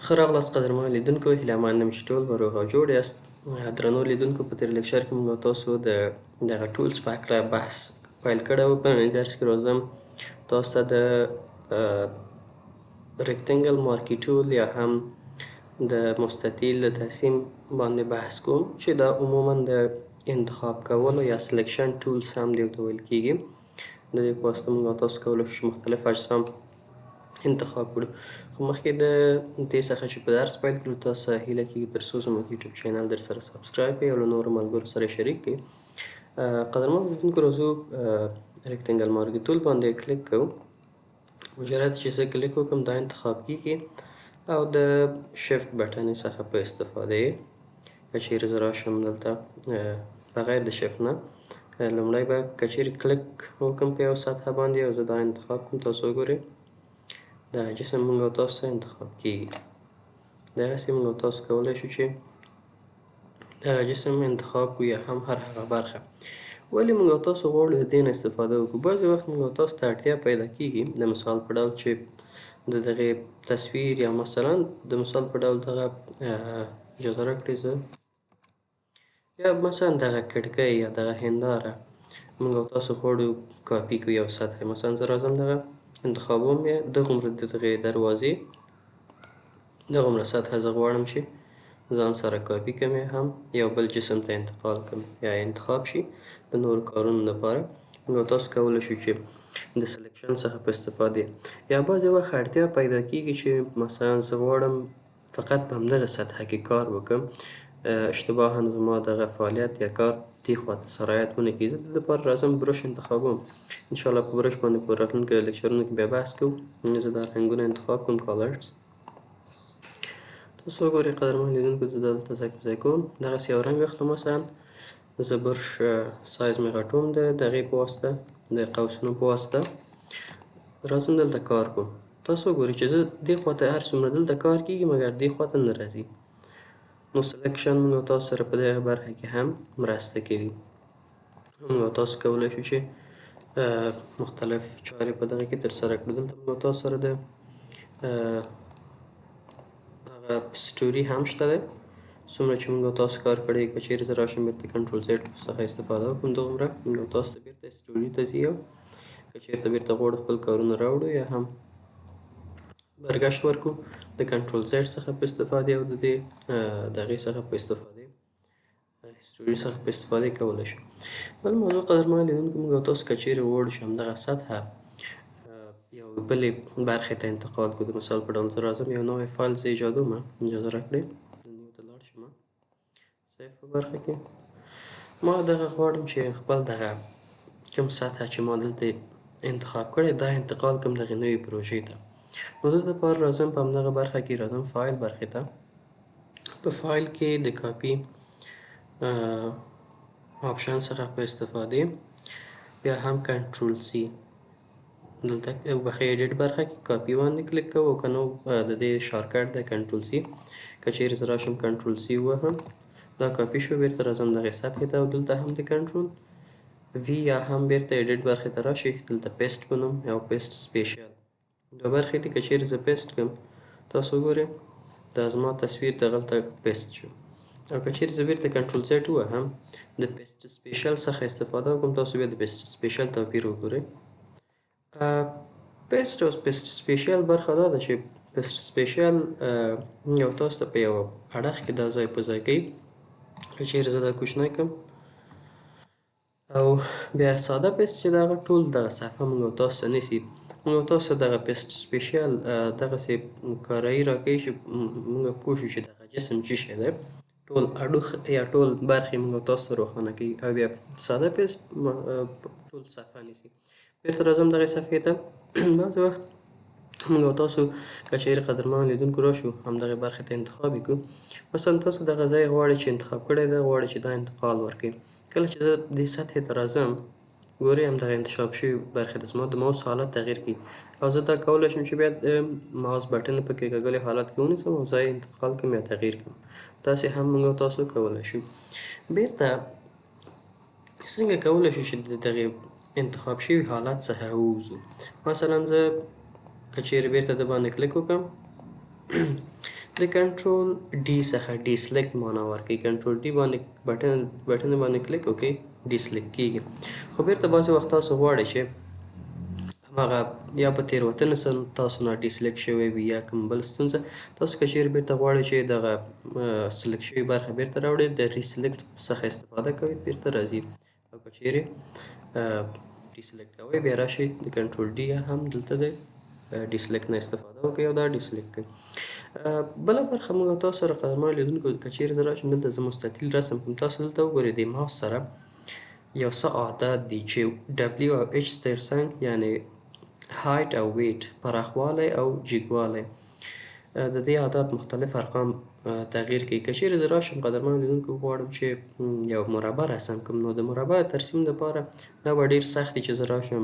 ښه راغلاست قدرمنو لیدونکو، هیله مند یم چې ټول به روغ او جوړ یاست. درنو لیدونکو، په تېر لیکچر کې موږ او تاسو د دغه ټولز په هکله بحث پیل کړی و. په ننني درس کې راځم تاسو ته د ریکتنګل مارکي ټول یا هم د مستطیل د ترسیم باندې بحث کوم، چې دا عموما د انتخاب کولو یا سلیکشن ټولز هم دې ته ویل کېږي. د دې په واسطه موږ او تاسو کولی شو چې مختلف اجسام انتخاب کړو. خو مخکې د دې څخه چې په درس پیل کړو، تاسو ته هیله کېږي تر څو زموږ یوټیوب چینل درسره سبسکرایب کړئ او له نورو ملګرو سره شریک کړئ. قدرمنو لیدونکو، راځو ریکتنګل مارکي ټول باندې کلیک کوو. مجرد چې زه کلیک وکړم دا انتخاب کېږي او د شفت بټنې څخه په استفاده یې که چیرې زه راشم دلته بغیر د شفت نه لومړی به که چیرې کلیک وکړم په یو سطحه باندې او زه دا انتخاب کوم، تاسو وګورئ دغه جسم موږ او تاسو ته انتخاب کېږي. دغسې موږ او تاسو کولی شو چې دغه جسم انتخاب کړو یا هم هر هغه برخه. ولې موږ او تاسو غواړو د دې نه استفاده وکړو؟ بعضې وخت موږ او تاسو ته اړتیا پیدا کېږي د مثال په ډول چې د دغې تصویر یا مثلا د مثال په ډول دغه اجازه راکړئ زه یا مثلا دغه کړکۍ یا دغه هنداره موږ او تاسو غواړو کاپي کړو یو سطحه. مثلا زه راځم دغه انتخابوم یا دغومره د دغې دروازې دغومره سطحه زه غواړم چې ځان سره کاپي کړم یا هم یو بل جسم ته انتقال کړم یا انتخاب شي د نورو کارونو لپاره. موږ او تاسو کولی شو چې د سلیکشن څخه په استفادې یا بعضې وخت اړتیا پیدا کېږي چې مثلا زه غواړم فقط په همدغه سطحه کې کار وکړم، اشتباها زما دغه فعالیت یا کار دې خواته سرایت ونه کړي. زه د دې لپاره راځم بروش انتخابوم. انشاءالله په بروش باندې په راتلونکو لیکچرونو کې بیا بحث کوو. زه دا رنګونه انتخاب کوم، کالرز. تاسو وګورئ قدرمن لیدونکو، زه دلته ځای په ځای کوم، دغسې یو رنګ اخلم. مثلا زه برش سایز مې غټوم د دغې په واسطه د قوسونو په واسطه راځم دلته کار کوم. تاسو وګورئ چې زه دې خواته هر څومره دلته کار کېږي مګر دې خواته نه راځي. نو سلیکشن موږ او تاسو سره په دغه برخه کې هم مرسته کوي. موږ او تاسو کولی شو چې مختلف چارې په دغه کې ترسره کړو. دلته موږ او تاسو سره د هغه سټوري هم شته دی، څومره چې موږ او تاسو کار کړی. که چیرې زه راشم بیرته کنټرول زیډ څخه استفاده وکړم، دغومره موږ او تاسو ته بیرته سټوري ته ځي. او که چیرته بیرته غواړو خپل کارونه راوړو یا هم برګشت ورکړو، د کنټرول زیډ څخه په استفادې او د دې دغې څخه په استفادې هسټوري څخه په استفادې کولی شو. بل موضوع قدرمنو لیدونکو، موږ او تاسو که چیرې غواړو چې همدغه سطحه یو بلې برخې ته انتقال کړو. د مثال په ډول زه راځم یو نوی فایل زه ایجادوم، اجازه راکړئ نیو ته لاړ شم. سیف په برخه کې ما دغه غواړم چې خپل دغه کوم سطحه چې ما دلته انتخاب کړی دا انتقال کړم دغې نوې پروژې ته. نو د دې لپاره راځم په همدغه برخه کې راځم فایل برخې ته. په فایل کې د کاپي آپشن څخه په استفادې بیا هم کنټرول سی دلته بخښئ ایډیټ برخه کې کاپي باندې کلیک کوو، او که نو د دې شارټکټ د کنټرول سی. که چیرې زه راشم کنټرول سی ووهم دا کاپي شو، بیرته راځم دغې سطحې ته او دلته هم د کنټرول وي یا هم بیرته ایډیټ برخې ته راشئ، دلته پیسټ بنوم یا پیسټ سپیشل دوه برخې دي. که چیرې زه پیسټ کړم تاسو وګورئ دا زما تصویر دغلته پیسټ شو. او که چیرې زه بیرته کنټرول زیډ ووهم د پیسټ سپیشل څخه استفاده وکړم، تاسو بیا د پیسټ سپیشل توپیر وګورئ. پیسټ او پیسټ سپیشل برخه دا ده چې پیسټ سپیشل یو تاسو ته په یو اړخ کې دا ځای په ځای کوي. که چیرې زه دا کوچنی کړم او بیا ساده پیسټ چې دغه ټول دغه صفحه موږ او تاسو ته نیسي، موږ او تاسو دغه پیسټ سپیشل دغسې کارایي راکوي چې موږ پوه شو چې دغه جسم څه شی دی. ټول اړوخ یا ټول برخې موږ او تاسو ته روښانه کوي. او بیا ساده پیسټ ټول صفحه نیسي. بیرته راځم دغې صفحې ته. بعضې وخت موږ او تاسو که چیرې قدرمنو لیدونکو راشو همدغې برخې ته انتخاب یې کړو. مثلا تاسو دغه ځای غواړئ چې انتخاب کړی دی، غواړئ چې دا انتقال ورکړئ. کله چې زه دې سطحې ته راځم ګورئ همدغه انتخاب شوي برخې ته زما د ماوس حالت تغییر کړي، او زه دا کولی شم چې بیا د ماوس بټن په کېکاږلي حالت کې ونیسم او ځای انتقال کړم یا تغییر کړم. داسې هم موږ او تاسو کولی شو. بیرته څنګه کولی شو چې د دغې انتخاب شوي حالت څخه ووځو؟ مثلا زه که چیرې بیرته د باندې کلیک وکړم د کنټرول ډي څخه ډي سلیکټ معنا ورکوي. کنټرول ډي باندې بټن باندې کلیک وکړئ ډي سلیکټ کېږي. خو بیرته بعضې وخت تاسو غواړئ چې هماغه یا په تېروتنې سره تاسو نه ډي سلیکټ شوی وي یا کوم بل ستونزه، تاسو که چیرې بیرته غواړئ چې دغه سلیکټ شوې برخه بیرته راوړئ د ری سلیکټ څخه استفاده کوئ بیرته راځي. او که چیرې ډي سلیکټ کوئ بیا راشئ د کنټرول ډي هم دلته د ډي سلیکټ نه استفاده وکړئ او دا ډي سلیکټ کړئ. بله برخه موږ تاسو سره قدرمنو لیدونکو که چیرې زه راشم دلته زه مستطیل رسم کوم، تاسو دلته وګورئ د ماوس سره یو څه اعداد دي چې W او H ترڅنګ یعنې هایټ او ویټ پراخوالی او جګوالی د دې اعداد مختلف ارقام تغییر کوي. که چیرې زه راشم قدرمنو لیدونکو وغواړم چې یو مربع رسم کړم، نو د مربع ترسیم دپاره دا به ډېر سخت وي چې زه راشم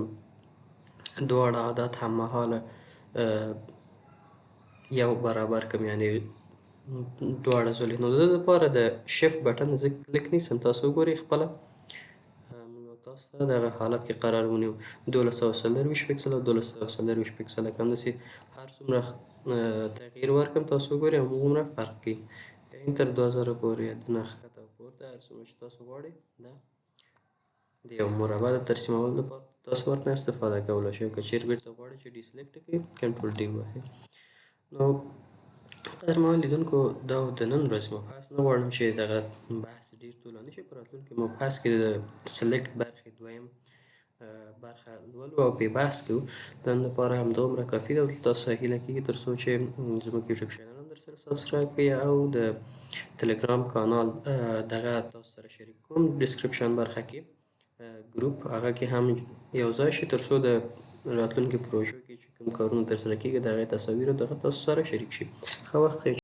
دواړه اعداد هممهاله یو برابر کړم، یعنې دواړه ځولې. نو د دې دپاره د شفت بټن زه کلیک نیسم، تاسو وګورئ خپله تاسو ته دغه حالت کې قرار ونیو 1240 پکسل او 1240 پکسله که همداسې هر څومره تغییر ورکړم تاسو وګورئ همغومره فرق کوي، یعنې تر 2000 پورې یا دنه ښکته او پورته هر څومره چې تاسو غواړئ دا د یو مربع د ترسیمولو لپاره تاسو ورته استفاده کولی شئ. که چیرې بیرته غواړئ چې ډي سلیکټ کړئ کنټرول ډي ووهئ. نو قدرمنو لیدونکو دا د نن ورځې مبحث، نه غواړم چې دغه بحث ډېر طولاني شي. په راتلونکي مبحث کې د سلیکټ برخې دویم برخه لولو او پې بحث کوو. د نن لپاره همدومره کافي ده. تاسو هیله کېږي تر څو چې زموږ یوټیوب چینل هم درسره سبسکرایب کړئ او د تلګرام کانال دغه تاسو سره شریک کوم ډسکرپشن برخه کې ګروپ هغه کې هم یو ځای شي تر څو د راتلونکي پروژو کې چې کوم کارونه ترسره کېږي د هغې تصاویر دغه تاسو سره شریک شي. ښه وخت